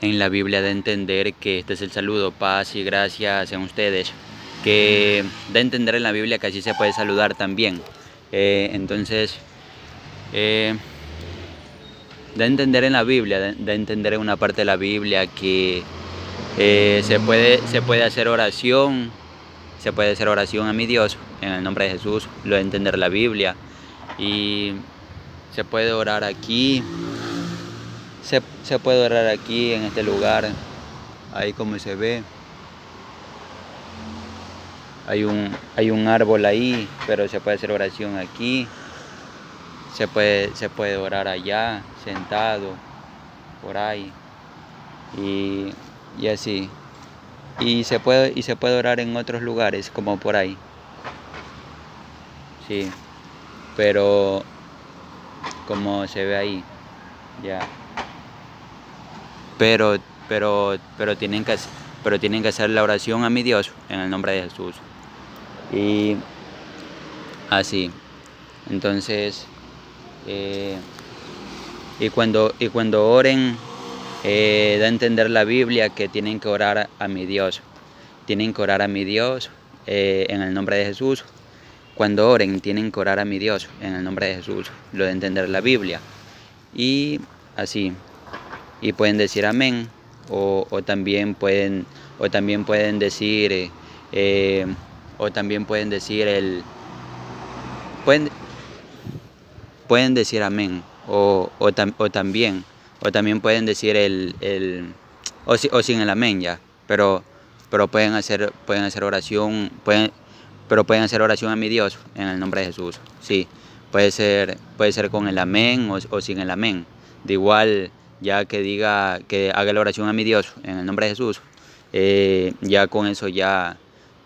en la Biblia da a entender que este es el saludo, paz y gracia sean ustedes, que da a entender en la Biblia que así se puede saludar también. Entonces, eh, da a entender en la Biblia, da a entender en una parte de la Biblia que se puede hacer oración, se puede hacer oración a mi Dios en el nombre de Jesús, lo da a entender la Biblia, y se puede orar aquí, se puede orar aquí en este lugar, ahí como se ve. Hay un árbol ahí, pero se puede hacer oración aquí. Se puede orar allá, sentado, por ahí. Y así. Y se puede orar en otros lugares, como por ahí. Sí. Pero como se ve ahí, ya. Pero, pero tienen que hacer la oración a mi Dios en el nombre de Jesús. Y así. Entonces, y cuando oren, da a entender la Biblia que tienen que orar a mi Dios. Tienen que orar a mi Dios en el nombre de Jesús. Cuando oren, tienen que orar a mi Dios en el nombre de Jesús. Lo da a entender la Biblia. Y así. Y pueden decir amén. O también pueden decir o también pueden decir pueden, pueden decir amén, o también pueden decir o sin el amén ya, pero pueden hacer oración, pueden hacer oración a mi Dios en el nombre de Jesús, sí, puede ser con el amén o sin el amén, de igual, ya que haga la oración a mi Dios en el nombre de Jesús, ya con eso ya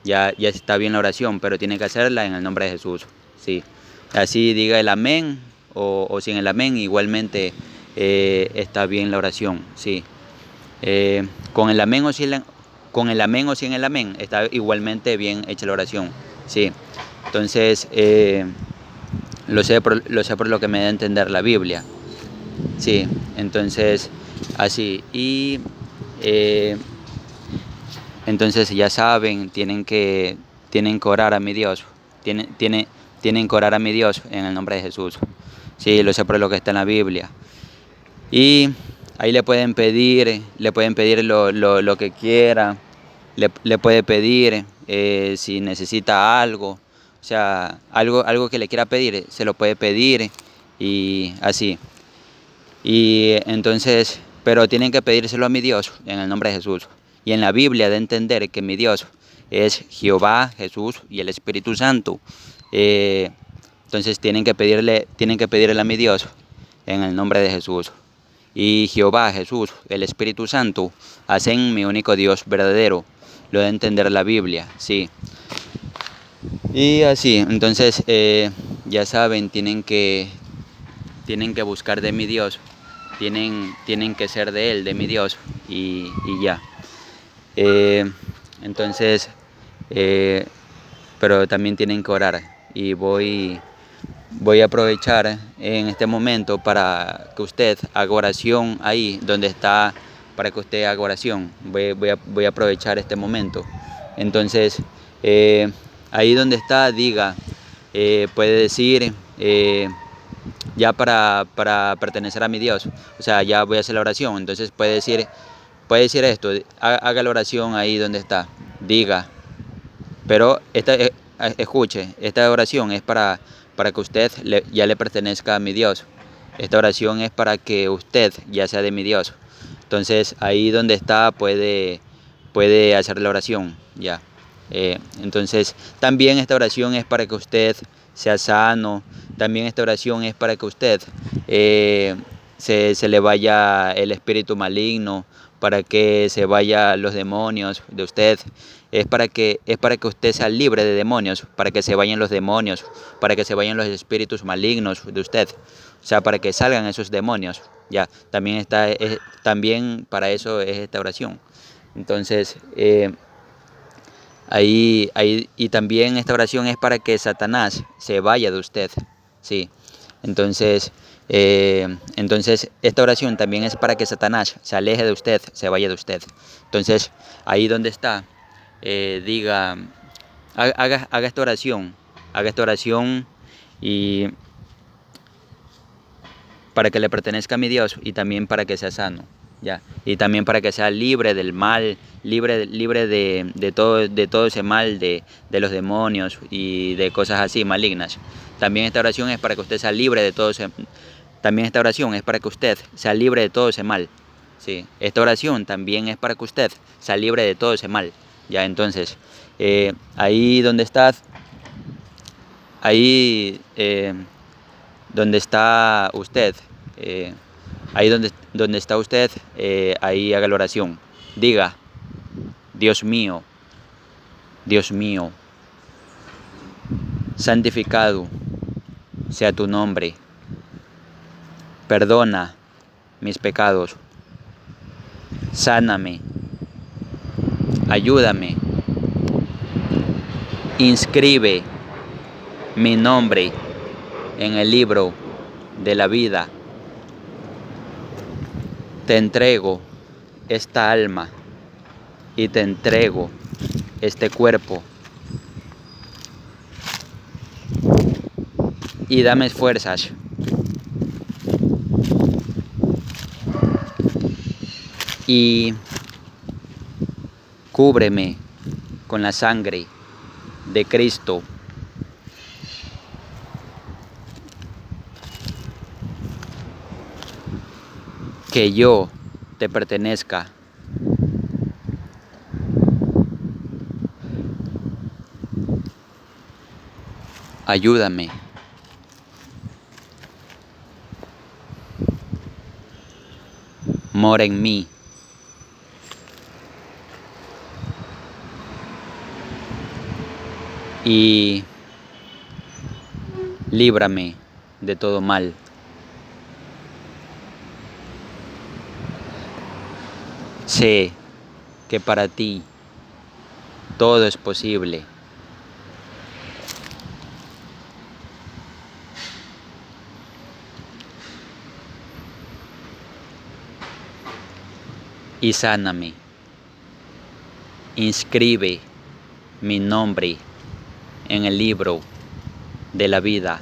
está bien la oración, pero tiene que hacerla en el nombre de Jesús, sí. Así diga el amén o sin el amén, igualmente está bien la oración, sí. Con el amén con el amén o sin el amén, está igualmente bien hecha la oración, sí. Entonces, lo sé por lo que me da a entender la Biblia, sí. Entonces, así. Y entonces ya saben, tienen que orar a mi Dios, tienen que orar a mi Dios en el nombre de Jesús. Sí, lo sé por lo que está en la Biblia. Y ahí le pueden pedir lo que quiera, le puede pedir si necesita algo, o sea, algo que le quiera pedir, se lo puede pedir y así. Y entonces, pero tienen que pedírselo a mi Dios en el nombre de Jesús. Y en la Biblia de entender que mi Dios es Jehová, Jesús y el Espíritu Santo. Entonces tienen que pedirle a mi Dios en el nombre de Jesús. Y Jehová, Jesús, el Espíritu Santo, hacen mi único Dios verdadero. Lo de entender la Biblia, sí. Y así, entonces ya saben, tienen que buscar de mi Dios, tienen que ser de Él, de mi Dios, y ya. Entonces, pero también tienen que orar. Y voy a aprovechar en este momento para que usted haga oración ahí donde está, para que usted haga oración. Voy a aprovechar este momento. Entonces, ahí donde está, diga, puede decir, ya para pertenecer a mi Dios. O sea, ya voy a hacer la oración. Entonces puede decir esto, haga la oración ahí donde está. Diga, pero escuche, esta oración es para que usted ya le pertenezca a mi Dios. Esta oración es para que usted ya sea de mi Dios. Entonces ahí donde está puede hacer la oración ya. Entonces también esta oración es para que usted sea sano. También esta oración es para que usted se le vaya el espíritu maligno, para que se vayan los demonios de usted. Es para que usted sea libre de demonios, para que se vayan los demonios, para que se vayan los espíritus malignos de usted. O sea, para que salgan esos demonios. Ya, también para eso es esta oración. Entonces, y también esta oración es para que Satanás se vaya de usted. Sí. Entonces, Entonces, esta oración también es para que Satanás se aleje de usted, se vaya de usted. Entonces, ahí donde está, diga, haga esta oración y para que le pertenezca a mi Dios y también para que sea sano, ya, y también para que sea libre del mal, libre de todo ese mal de los demonios y de cosas así malignas. También esta oración es para que usted sea libre de todo ese, también esta oración es para que usted sea libre de todo ese mal. Sí, esta oración también es para que usted sea libre de todo ese mal. Ya, entonces, ahí donde estás, ahí donde está usted, ahí donde está usted, ahí haga la oración. Diga, Dios mío, Dios mío, santificado sea tu nombre, perdona mis pecados, sáname, ayúdame, inscribe mi nombre en el libro de la vida. Te entrego esta alma y te entrego este cuerpo y dame fuerzas y cúbreme con la sangre de Cristo. Que yo te pertenezca. Ayúdame. Mora en mí. Y líbrame de todo mal. Sé que para ti todo es posible. Y sáname. Inscribe mi nombre en el libro de la vida.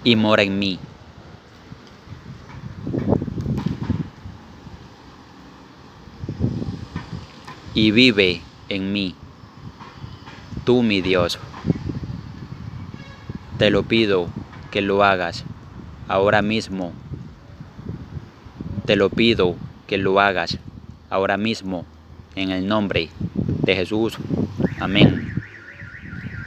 Y mora en mí. Y vive en mí, tú mi Dios. Te lo pido que lo hagas ahora mismo. Te lo pido que lo hagas ahora mismo en el nombre de Jesús. Amén.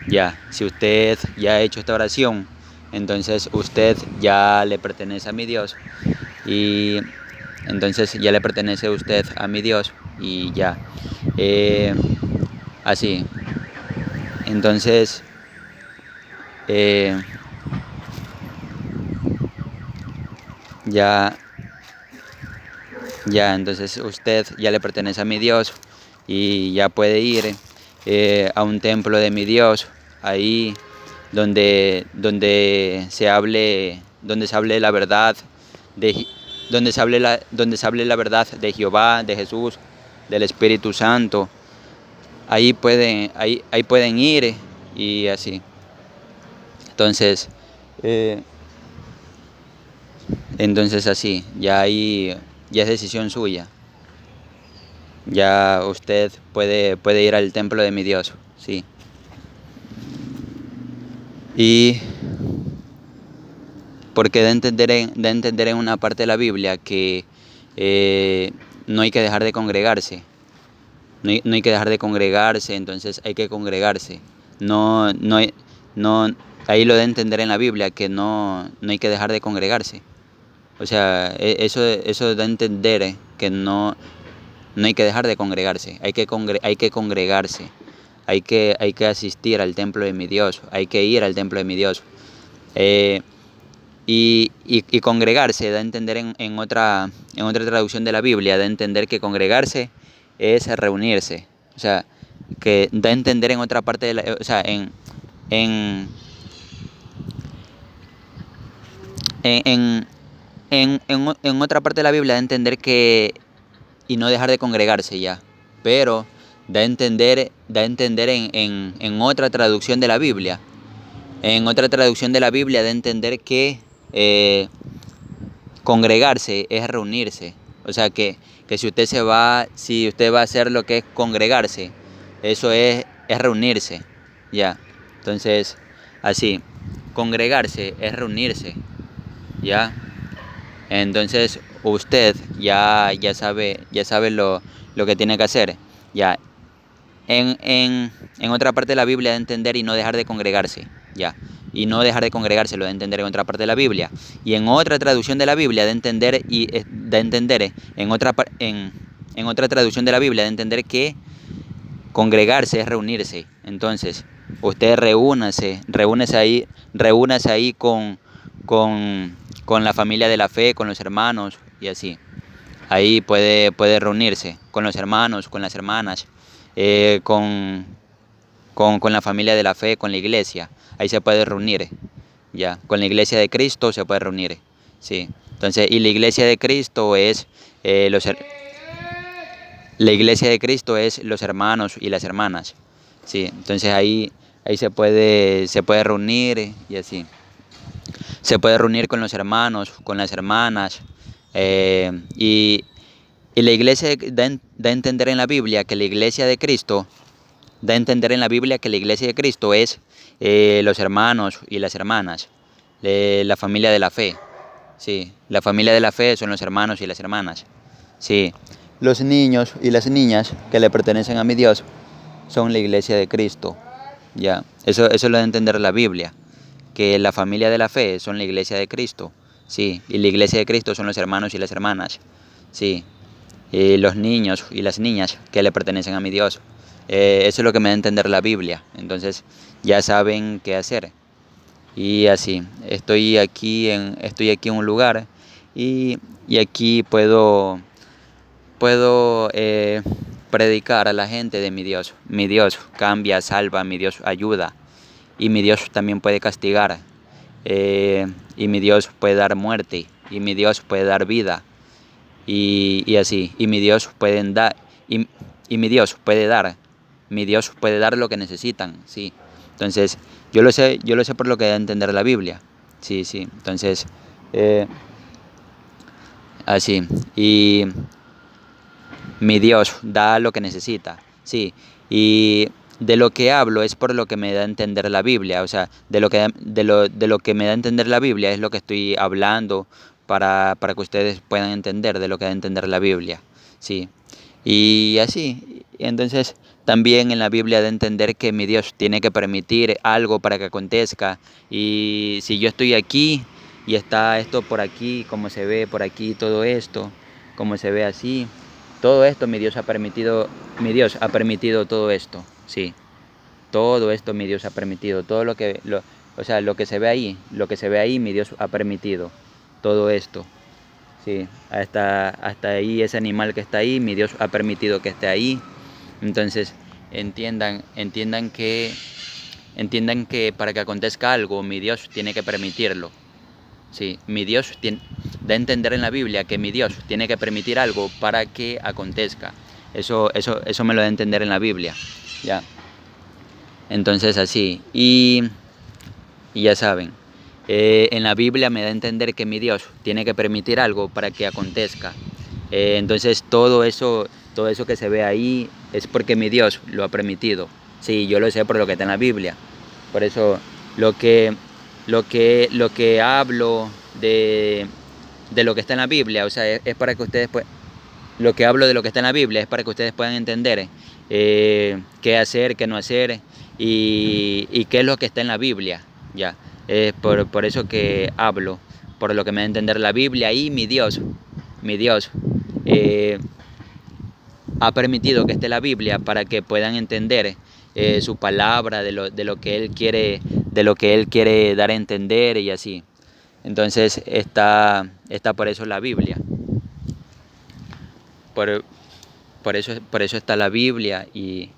Ya, si usted ya ha hecho esta oración, entonces usted ya le pertenece a mi Dios y entonces ya le pertenece usted a mi Dios y ya. Así. Entonces, ya, entonces usted ya le pertenece a mi Dios y ya puede ir a un templo de mi Dios, ahí donde se hable la verdad de donde se hable la verdad de Jehová, de Jesús, del Espíritu Santo. Ahí pueden ir y así. Entonces, así, ya ahí ya es decisión suya. Ya usted puede ir al templo de mi Dios, sí. Y porque de entender en una parte de la Biblia que no hay que dejar de congregarse. No hay que dejar de congregarse, entonces hay que congregarse. No, no, no, ahí lo de entender en la Biblia que no hay que dejar de congregarse. O sea, eso da a entender que no hay que dejar de congregarse, hay que congregarse, hay que asistir al templo de mi Dios, hay que ir al templo de mi Dios. Y congregarse da a entender en otra traducción de la Biblia, da a entender que congregarse es reunirse. O sea, que da a entender en otra parte o sea, en, en, en otra parte de la Biblia da a entender que, y no dejar de congregarse ya, pero da a entender en otra traducción de la Biblia. En otra traducción de la Biblia da a entender que congregarse es reunirse. O sea que si usted va a hacer lo que es congregarse, eso es reunirse. Ya. Entonces, así, congregarse es reunirse. Ya. Entonces, usted ya sabe lo que tiene que hacer. Ya. En otra parte de la Biblia de entender y no dejar de congregarse, ya. Y no dejar de congregarse lo de entender en otra parte de la Biblia. Y en otra traducción de la Biblia de entender en otra traducción de la Biblia de entender que congregarse es reunirse. Entonces, usted reúnase ahí con la familia de la fe, con los hermanos y así. Ahí puede reunirse con los hermanos, con las hermanas, eh, con, con la familia de la fe, con la iglesia. Ahí se puede reunir, ya. Con la iglesia de Cristo se puede reunir, sí. Entonces, y la iglesia de Cristo es la iglesia de Cristo es los hermanos y las hermanas, sí. Entonces ahí se puede reunir y así. Se puede reunir con los hermanos, con las hermanas, eh, y, y la iglesia da a entender en la Biblia que la iglesia de Cristo, da a entender en la Biblia que la iglesia de Cristo es los hermanos y las hermanas, la familia de la fe. Sí, la familia de la fe son los hermanos y las hermanas. Sí, los niños y las niñas que le pertenecen a mi Dios son la iglesia de Cristo. Ya, eso lo da a entender la Biblia, que la familia de la fe son la iglesia de Cristo. Sí, y la iglesia de Cristo son los hermanos y las hermanas. Sí, y los niños y las niñas que le pertenecen a mi Dios. Eso es lo que me da a entender la Biblia. Entonces ya saben qué hacer. Y así, estoy aquí en un lugar y aquí puedo predicar a la gente de mi Dios. Mi Dios cambia, salva, mi Dios ayuda y mi Dios también puede castigar. Y mi Dios puede dar muerte y mi Dios puede dar vida y así. Y mi Dios y mi Dios puede dar lo que necesitan, sí. Entonces, yo lo sé por lo que da a entender la Biblia. Sí, sí. Entonces, eh, así. Y mi Dios da lo que necesita, sí. Y de lo que hablo es por lo que me da a entender la Biblia. O sea, de lo que me da a entender la Biblia es lo que estoy hablando para que ustedes puedan entender de lo que da a entender la Biblia. Sí. Y así. Entonces, también en la Biblia de entender que mi Dios tiene que permitir algo para que acontezca. Y si yo estoy aquí y está esto por aquí, como se ve por aquí, todo esto, como se ve así, todo esto mi Dios ha permitido todo esto, sí. Todo esto mi Dios ha permitido, o sea, lo que se ve ahí, mi Dios ha permitido todo esto. Sí, hasta ahí ese animal que está ahí, mi Dios ha permitido que esté ahí. Entonces, entiendan que para que acontezca algo, mi Dios tiene que permitirlo. Sí, da a entender en la Biblia que mi Dios tiene que permitir algo para que acontezca. Eso me lo da a entender en la Biblia. Ya. Entonces así. Y ya saben. En la Biblia me da a entender que mi Dios tiene que permitir algo para que acontezca. Entonces todo eso que se ve ahí es porque mi Dios lo ha permitido. Sí, yo lo sé por lo que está en la Biblia. Por eso lo que, lo que hablo de lo que está en la Biblia, o sea, es para que ustedes lo que hablo de lo que está en la Biblia es para que ustedes puedan entender qué hacer, qué no hacer y qué es lo que está en la Biblia. Ya, es por eso que hablo, por lo que me da a entender la Biblia y mi Dios eh, ha permitido que esté la Biblia para que puedan entender su palabra, de lo que Él quiere, de lo que Él quiere dar a entender y así. Entonces está por eso la Biblia. Por, por eso está la Biblia y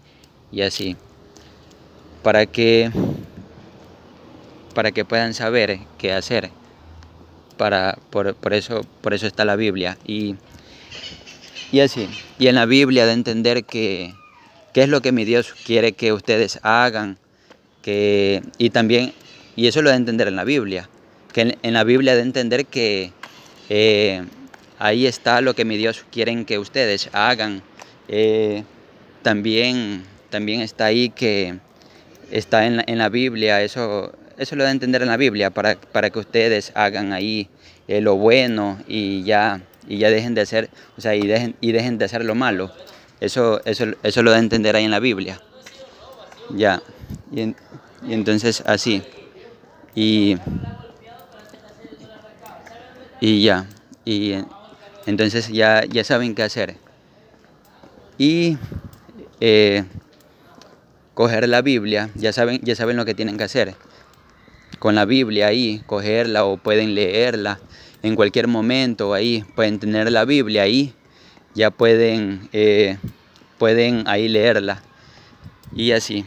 así. Para que, para que puedan saber qué hacer. Por eso está la Biblia. Y así. Y en la Biblia de entender qué es lo que mi Dios quiere que ustedes hagan. Y eso lo de entender en la Biblia. Que en la Biblia de entender que eh, ahí está lo que mi Dios quiere que ustedes hagan. También está ahí que está en la Biblia, eso lo da a entender en la Biblia, para que ustedes hagan ahí lo bueno y ya dejen de hacer, o sea, y dejen de hacer lo malo. Eso lo da a entender ahí en la Biblia. Ya. Y entonces así. Y, y ya. Y entonces ya saben qué hacer. Y coger la Biblia, ya saben lo que tienen que hacer. Con la Biblia ahí, cogerla o pueden leerla en cualquier momento ahí, pueden tener la Biblia ahí, ya pueden ahí leerla y así,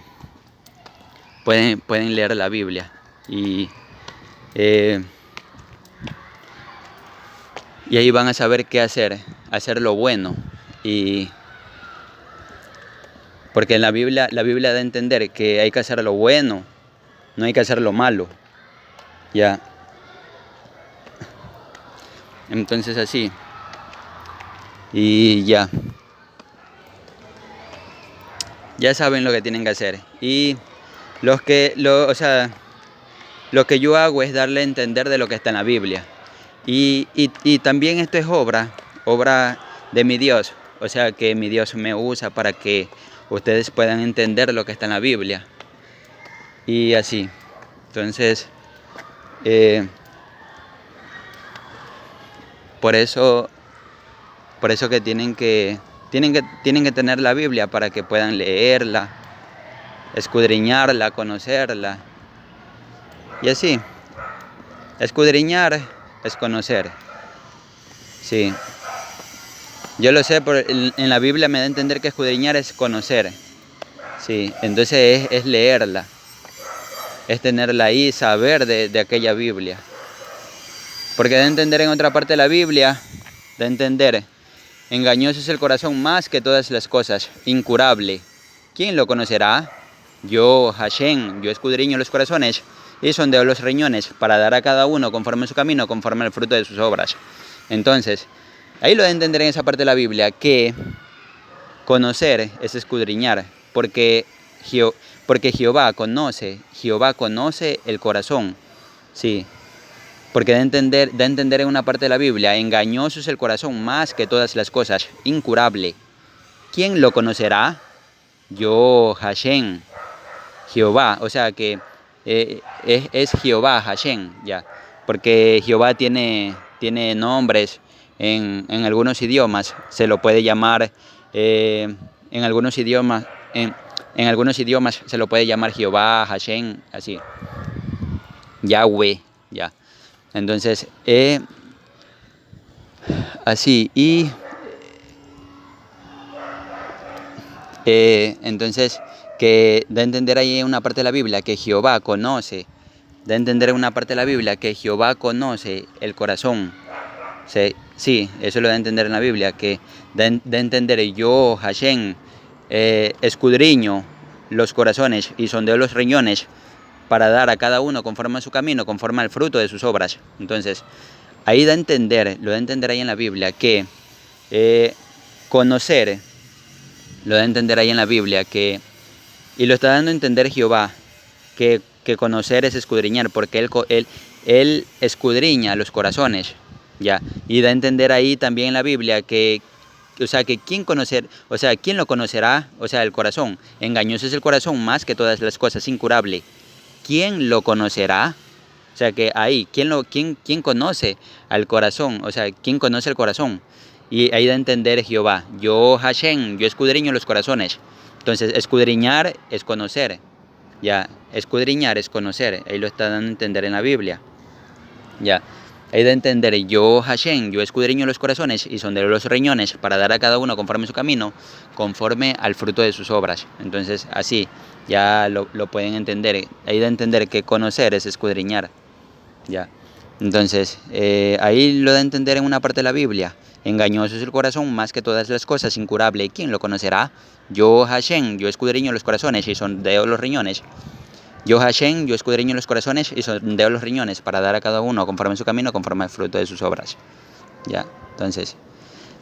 pueden leer la Biblia eh, y ahí van a saber qué hacer lo bueno. Y porque en la Biblia da a entender que hay que hacer lo bueno, no hay que hacer lo malo, ya. Entonces así, y ya saben lo que tienen que hacer. Y o sea, lo que yo hago es darle a entender de lo que está en la Biblia. Y también esto es obra de mi Dios. O sea, que mi Dios me usa para que ustedes puedan entender lo que está en la Biblia. Y así. Entonces, eh, por eso que tienen que tener la Biblia para que puedan leerla, escudriñarla, conocerla. Y así. Escudriñar es conocer. Sí. Yo lo sé, en la Biblia me da a entender que escudriñar es conocer. Sí. Entonces es leerla. Es tenerla ahí, saber de aquella Biblia. Porque da a entender en otra parte de la Biblia, da a entender, engañoso es el corazón más que todas las cosas, incurable. ¿Quién lo conocerá? Yo, Hashem, yo escudriño los corazones y sondeo los riñones para dar a cada uno conforme a su camino, conforme al fruto de sus obras. Entonces, ahí lo de entender en esa parte de la Biblia, que conocer es escudriñar, porque Jehová conoce el corazón, sí, porque da a entender en una parte de la Biblia, engañoso es el corazón más que todas las cosas, incurable. ¿Quién lo conocerá? Yo, Hashem, Jehová, o sea que es Jehová, Hashem, ya, porque Jehová tiene nombres en algunos idiomas, se lo puede llamar, en algunos idiomas, en algunos idiomas se lo puede llamar Jehová, Hashem, así, Yahweh, ya. Entonces, así, y entonces, que da a entender ahí en una parte de la Biblia que Jehová conoce, da a entender en una parte de la Biblia que Jehová conoce el corazón. Sí, eso lo da a entender en la Biblia, que da a entender yo, Hashem, escudriño los corazones y sondeo los riñones para dar a cada uno conforme a su camino, conforme al fruto de sus obras. Entonces, ahí da a entender, lo da a entender ahí en la Biblia, que conocer, lo da a entender ahí en la Biblia, y lo está dando a entender Jehová, que conocer es escudriñar, porque él escudriña los corazones, ya, y da a entender ahí también en la Biblia o sea, que quién lo conocerá, o sea, el corazón, engañoso es el corazón más que todas las cosas, incurable. ¿Quién lo conocerá? O sea, que ahí, ¿quién conoce al corazón? O sea, ¿quién conoce el corazón? Y ahí da a entender Jehová, yo Hashem, yo escudriño los corazones. Entonces, escudriñar es conocer, ya, escudriñar es conocer, ahí lo está dando a entender en la Biblia, ya. Hay de entender, yo Hashem, yo escudriño los corazones y sondeo los riñones para dar a cada uno conforme su camino, conforme al fruto de sus obras. Entonces, así ya lo pueden entender. Hay de entender que conocer es escudriñar. Ya. Entonces, ahí lo da a entender en una parte de la Biblia. Engañoso es el corazón más que todas las cosas, incurable. ¿Quién lo conocerá? Yo Hashem, yo escudriño los corazones y sondeo los riñones. Yo Hashem, yo escudriño los corazones y sondeo los riñones para dar a cada uno conforme su camino, conforme al fruto de sus obras. Ya, entonces,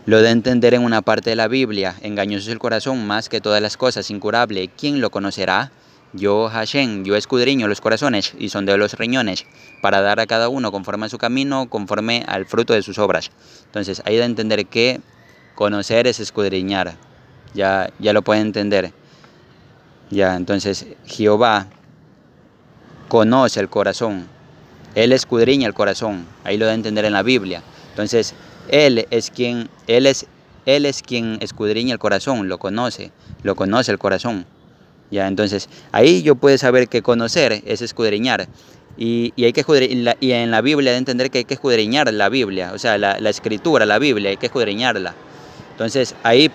lo de entender en una parte de la Biblia, engañoso es el corazón más que todas las cosas, incurable. ¿Quién lo conocerá? Yo Hashem, yo escudriño los corazones y sondeo los riñones para dar a cada uno conforme a su camino, conforme al fruto de sus obras. Entonces, hay de entender que conocer es escudriñar. Ya lo pueden entender. Ya, entonces, Jehová conoce el corazón, Él escudriña el corazón, ahí lo da a entender en la Biblia. Entonces, Él es quien escudriña el corazón, lo conoce el corazón. Ya, entonces, ahí yo puedo saber que conocer es escudriñar. Y en la Biblia de entender que hay que escudriñar la Biblia, o sea, la escritura, la Biblia, hay que escudriñarla. Entonces, ahí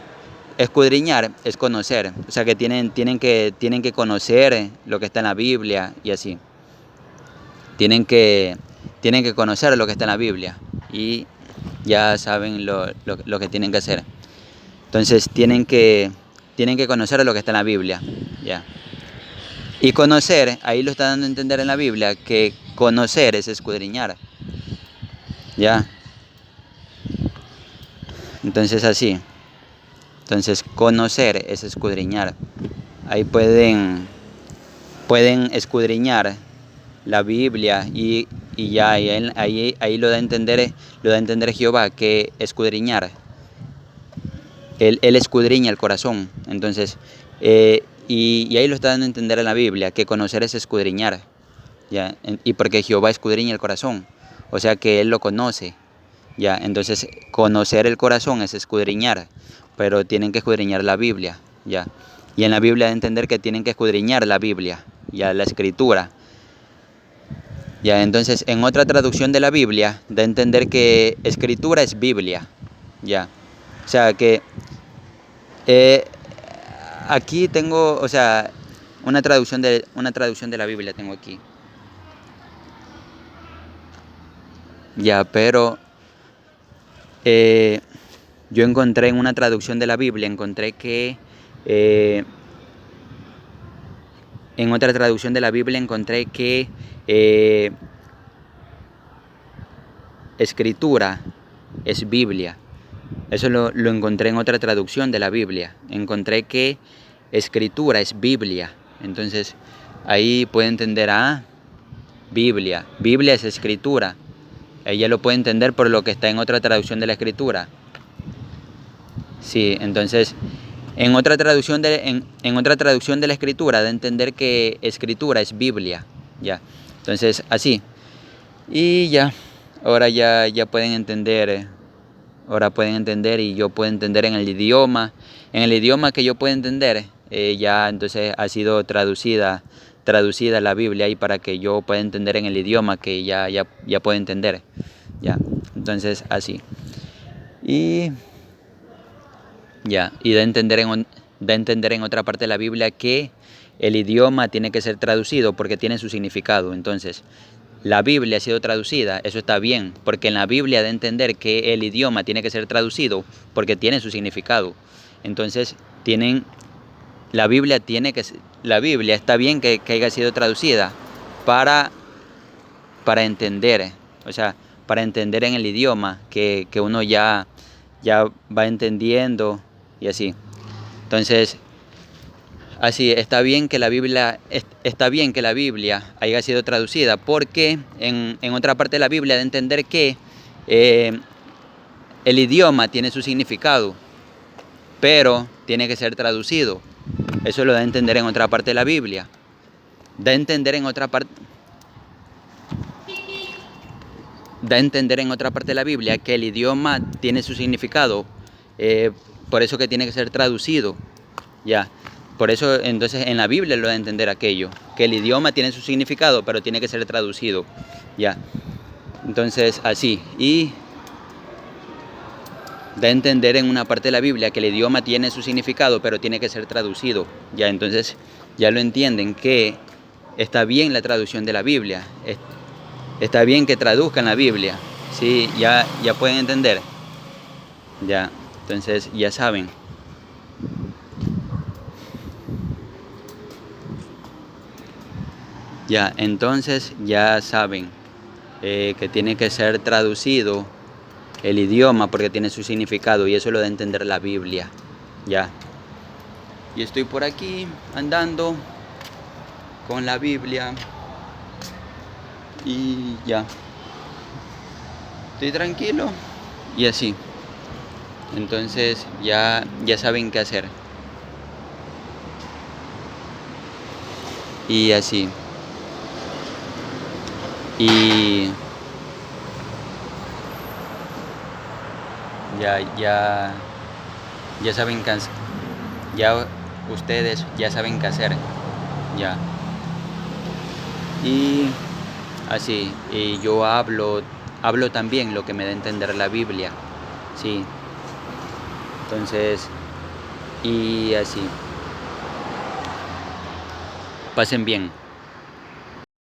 escudriñar es conocer, o sea que tienen que conocer lo que está en la Biblia y así. Tienen que conocer lo que está en la Biblia y ya saben lo que tienen que hacer. Entonces tienen que conocer lo que está en la Biblia. Ya. Y conocer, ahí lo está dando a entender en la Biblia, que conocer es escudriñar. Ya. Entonces así. Entonces conocer es escudriñar. Ahí pueden escudriñar la Biblia y ahí lo da a entender Jehová, que escudriñar. Él escudriña el corazón. Entonces, y ahí lo está dando a entender en la Biblia, que conocer es escudriñar. ¿Ya? Y porque Jehová escudriña el corazón, o sea que Él lo conoce. ¿Ya? Entonces, conocer el corazón es escudriñar, pero tienen que escudriñar la Biblia. ¿Ya? Y en la Biblia de entender que tienen que escudriñar la Biblia, ya la Escritura. Ya, entonces, en otra traducción de la Biblia, da a entender que Escritura es Biblia. Ya. O sea que aquí tengo, o sea, una traducción de la Biblia tengo aquí. Ya, pero yo encontré en una traducción de la Biblia, encontré que en otra traducción de la Biblia encontré que Escritura es Biblia. Eso lo encontré en otra traducción de la Biblia. Encontré que Escritura es Biblia. Entonces, ahí puede entender Biblia. Biblia es Escritura. Ella lo puede entender por lo que está en otra traducción de la Escritura. Sí, entonces, en otra traducción de la Escritura, de entender que Escritura es Biblia. Ya. Entonces, así. Y ya. Ahora ya pueden entender. Ahora pueden entender y yo puedo entender en el idioma que yo puedo entender. Ya entonces ha sido traducida la Biblia y para que yo pueda entender en el idioma que ya puedo entender. Ya, entonces así. Y ya, y da a entender en otra parte de la Biblia que el idioma tiene que ser traducido porque tiene su significado. Entonces, la Biblia ha sido traducida, eso está bien, porque en la Biblia da a entender que el idioma tiene que ser traducido porque tiene su significado. Entonces, la Biblia está bien que haya sido traducida para entender, o sea, para entender en el idioma que uno ya va entendiendo y así. Entonces, así está bien que la Biblia haya sido traducida, porque en otra parte de la Biblia de entender que el idioma tiene su significado, pero tiene que ser traducido. Eso lo da a entender en otra parte de la Biblia. Da a entender en otra parte de la Biblia que el idioma tiene su significado, por eso que tiene que ser traducido. Ya. Por eso, entonces, en la Biblia lo da a entender aquello, que el idioma tiene su significado, pero tiene que ser traducido. Ya. Entonces, así. Y da a entender en una parte de la Biblia que el idioma tiene su significado, pero tiene que ser traducido. Ya, entonces, ya lo entienden que está bien la traducción de la Biblia. Está bien que traduzcan la Biblia. Sí, ya pueden entender. Ya, entonces ya saben. Ya, entonces ya saben que tiene que ser traducido el idioma porque tiene su significado y eso lo da a entender la Biblia. Ya. Y estoy por aquí andando con la Biblia y ya. Estoy tranquilo y así. Entonces ya saben qué hacer. Y así. Y ya saben qué hacer. Ya ustedes ya saben qué hacer. Ya. Y así. Y yo hablo también lo que me da a entender la Biblia. Sí. Entonces, y así. Pasen bien.